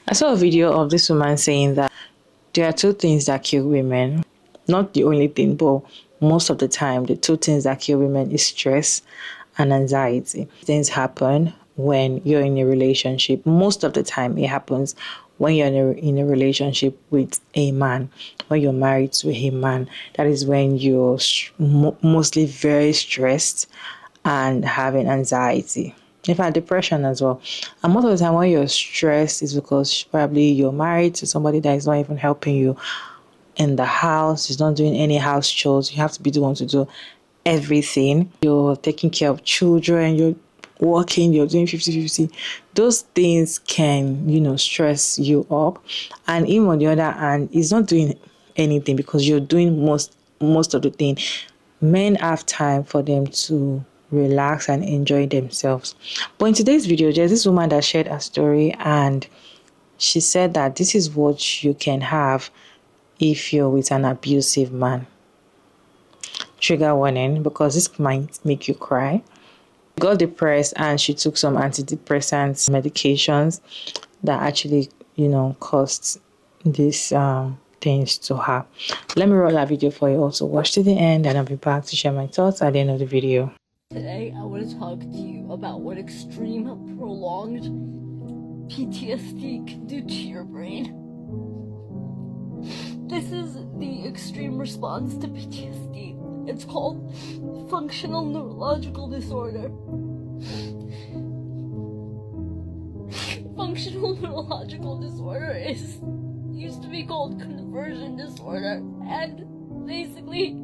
I saw a video of this woman saying that there are two things that kill women. Not the only thing, but most of the time, the two things that kill women is stress and anxiety. Things happen when you're in a relationship. Most of the time, it happens when you're in a relationship with a man, when you're married to a man. That is when you're mostly very stressed and having anxiety. In fact, depression as well. And most of the time, when you're stressed, is because probably you're married to somebody that is not even helping you in the house, is not doing any house chores. You have to be the one to do everything. You're taking care of children, you're working, you're doing 50-50. Those things can, stress you up. And even on the other hand, it's not doing anything because you're doing most of the thing. Men have time for them to relax and enjoy themselves. But in today's video, there's this woman that shared a story, and she said that this is what you can have if you're with an abusive man. Trigger warning, because this might make you cry. She got depressed and she took some antidepressant medications that actually, caused these things to her. Let me roll that video for you also. Watch to the end and I'll be back to share my thoughts at the end of the video. Today, I want to talk to you about what extreme, prolonged PTSD can do to your brain. This is the extreme response to PTSD. It's called functional neurological disorder. Functional neurological disorder used to be called conversion disorder, and basically,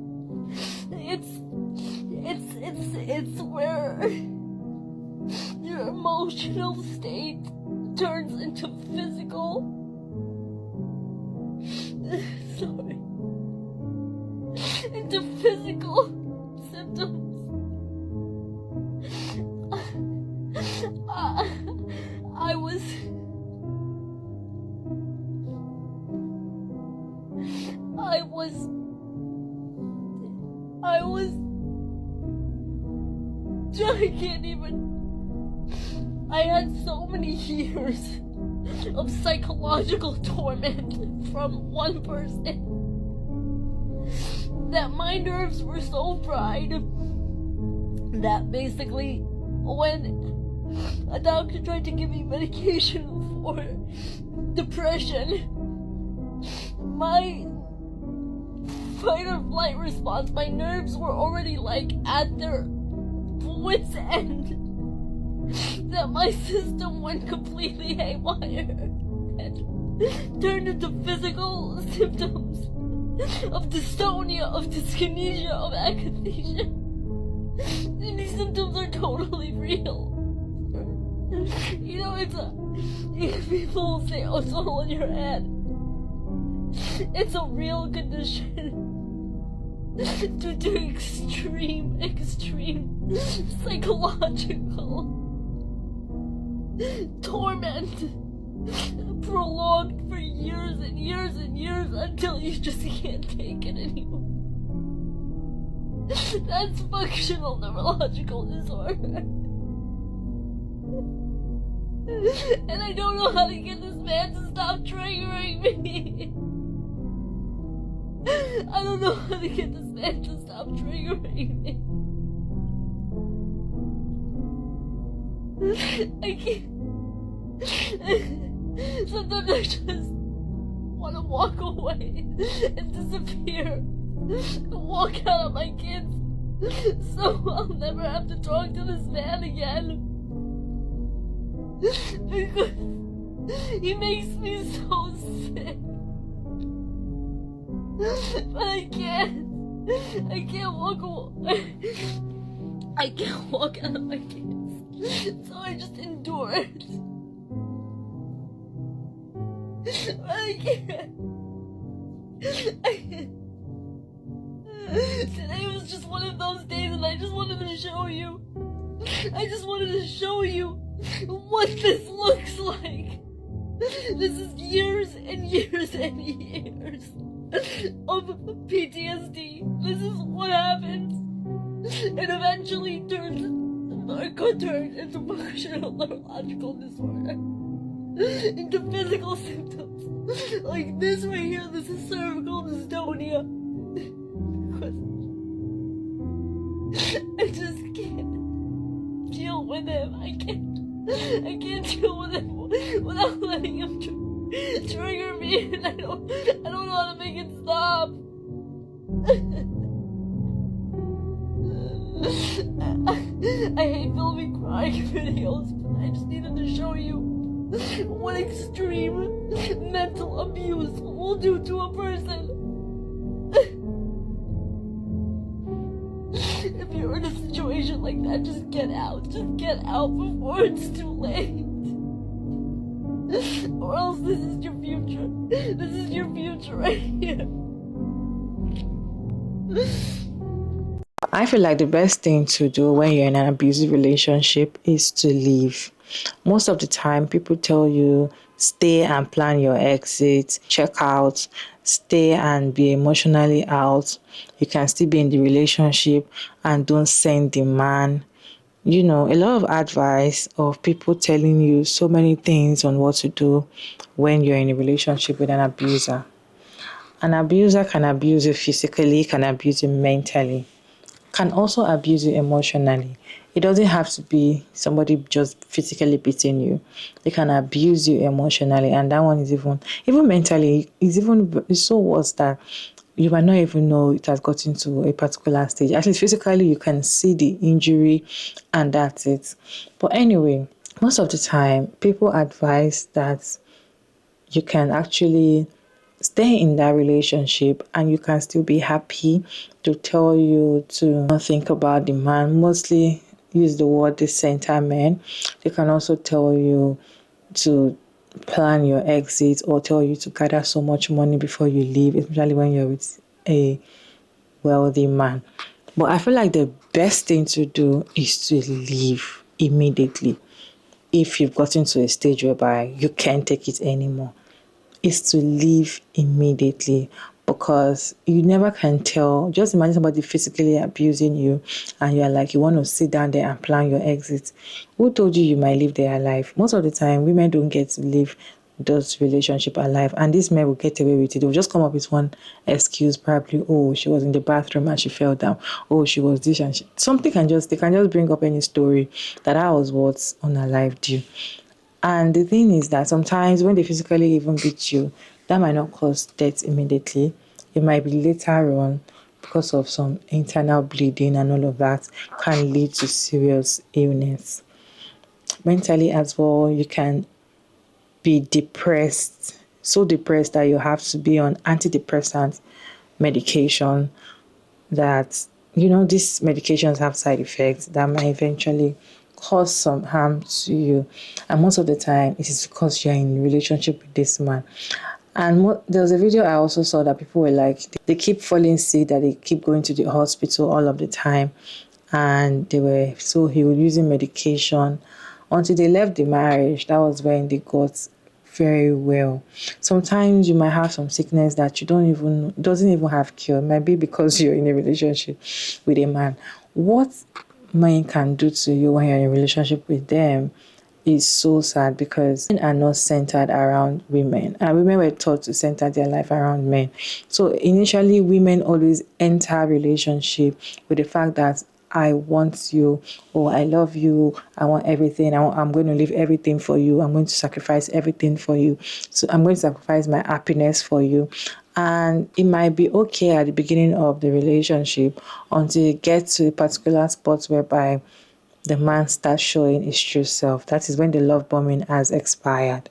it's where your emotional state turns into physical into physical symptoms. I had so many years of psychological torment from one person that my nerves were so fried that basically when a doctor tried to give me medication for depression, my fight or flight response, my nerves were already at their wit's end, that my system went completely haywire and turned into physical symptoms of dystonia, of dyskinesia, of akathisia. And these symptoms are totally real. People say, oh, it's all in your head. It's a real condition due to extreme psychological torment, prolonged for years and years and years until you just can't take it anymore. That's functional neurological disorder. And I don't know how to get this man to stop triggering me. I don't know how to get this man to stop triggering me. I can't. Sometimes I just want to walk away and disappear and walk out on my kids so I'll never have to talk to this man again. Because he makes me so sick. But I can't walk away. I can't walk out of my kids. So I just endure it. But I can't. Today was just one of those days and I just wanted to show you. I just wanted to show you what this looks like. This is years and years and years of PTSD. This is what happens. It eventually could turn into functional neurological disorder. into physical symptoms. Like this right here, this is cervical dystonia. Because I just can't deal with him. I can't deal with him without letting him trigger me, and I don't know how to make it stop. I hate filming crying videos, but I just needed to show you what extreme mental abuse will do to a person. If you're in a situation like that, just get out. Just get out before it's too late. Or else this is your future. This is your future right here. I feel like the best thing to do when you're in an abusive relationship is to leave. Most of the time, people tell you stay and plan your exit, check out, stay and be emotionally out. You can still be in the relationship and don't send the man. A lot of advice of people telling you so many things on what to do when you're in a relationship with an abuser. An abuser can abuse you physically, can abuse you mentally, can also abuse you emotionally. It doesn't have to be somebody just physically beating you. They can abuse you emotionally, and that one is even mentally, it's so worse that you might not even know it has gotten to a particular stage. At least physically, you can see the injury, and that's it. But anyway, most of the time, people advise that you can actually stay in that relationship and you can still be happy, to tell you to not think about the man. Mostly use the word the center men. They can also tell you to plan your exit or tell you to gather so much money before you leave, especially when you're with a wealthy man. But I feel like the best thing to do is to leave immediately if you've gotten to a stage whereby you can't take it anymore. Is to leave immediately, because you never can tell. Just imagine somebody physically abusing you and you're like, you want to sit down there and plan your exit. Who told you might live there alive? Most of the time, women don't get to live those relationship alive, and these men will get away with it. They'll just come up with one excuse, probably, oh, she was in the bathroom and she fell down, oh, she was this, and something they can just bring up any story that was what's unalived you. And the thing is that sometimes when they physically even beat you, that might not cause death immediately. It might be later on, because of some internal bleeding and all of that, can lead to serious illness. Mentally as well, you can be depressed, so depressed that you have to be on antidepressant medication, that these medications have side effects that might eventually cause some harm to you. And most of the time it is because you're in a relationship with this man. And there was a video I also saw that people were like, they keep falling sick, that they keep going to the hospital all of the time, and he was using medication until they left the marriage. That was when they got very well. Sometimes you might have some sickness that doesn't even have cure. It might be because you're in a relationship with a man. What men can do to you when you're in a relationship with them is so sad, because men are not centered around women, and women were taught to center their life around men. So initially, women always enter relationship with the fact that I want you, or I love you, I want everything, I'm going to leave everything for you, I'm going to sacrifice everything for you, so I'm going to sacrifice my happiness for you. And it might be okay at the beginning of the relationship until you get to a particular spot whereby the man starts showing his true self. That is when the love bombing has expired,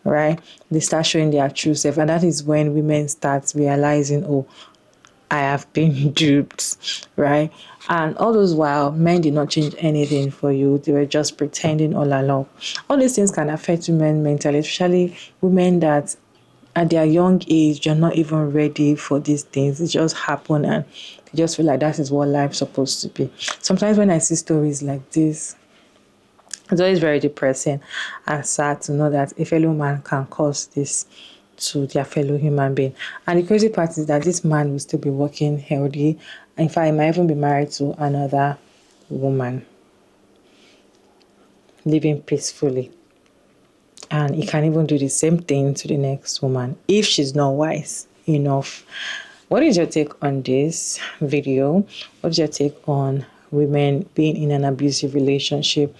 right? They start showing their true self, and that is when women start realizing, oh, I have been duped, right? And all those while, men did not change anything for you. They were just pretending all along. All these things can affect women mentally, especially women that at their young age, you're not even ready for these things. It just happen and you just feel like that is what life's supposed to be. Sometimes when I see stories like this, it's always very depressing and sad to know that a fellow man can cause this to their fellow human being. And the crazy part is that this man will still be working healthy. In fact, he might even be married to another woman, living peacefully. And he can even do the same thing to the next woman if she's not wise enough. What is your take on this video? What's your take on women being in an abusive relationship?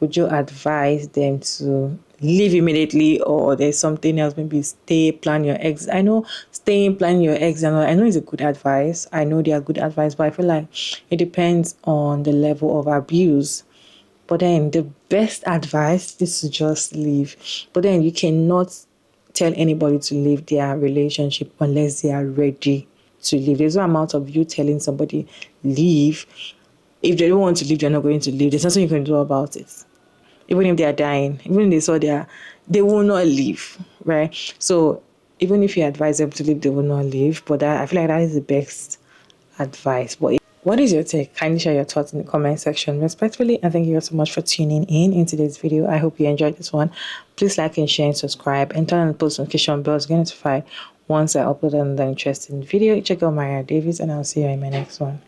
Would you advise them to leave immediately, or there's something else? Maybe stay, plan your eggs. I know staying, plan your eggs, and I know it's a good advice. I know they are good advice, but I feel like it depends on the level of abuse. But then the best advice is to just leave. But then you cannot tell anybody to leave their relationship unless they are ready to leave. There's no amount of you telling somebody leave. If they don't want to leave, they're not going to leave. There's nothing you can do about it. Even if they are dying, even if they saw they will not leave, right? So even if you advise them to leave, they will not leave. But I feel like that is the best advice. But what is your take? Kindly share your thoughts in the comment section. Respectfully, and thank you so much for tuning in today's video. I hope you enjoyed this one. Please like and share and subscribe, and turn on the post notification bell to get notified once I upload another interesting video. Check out Maria Davis, and I'll see you in my next one.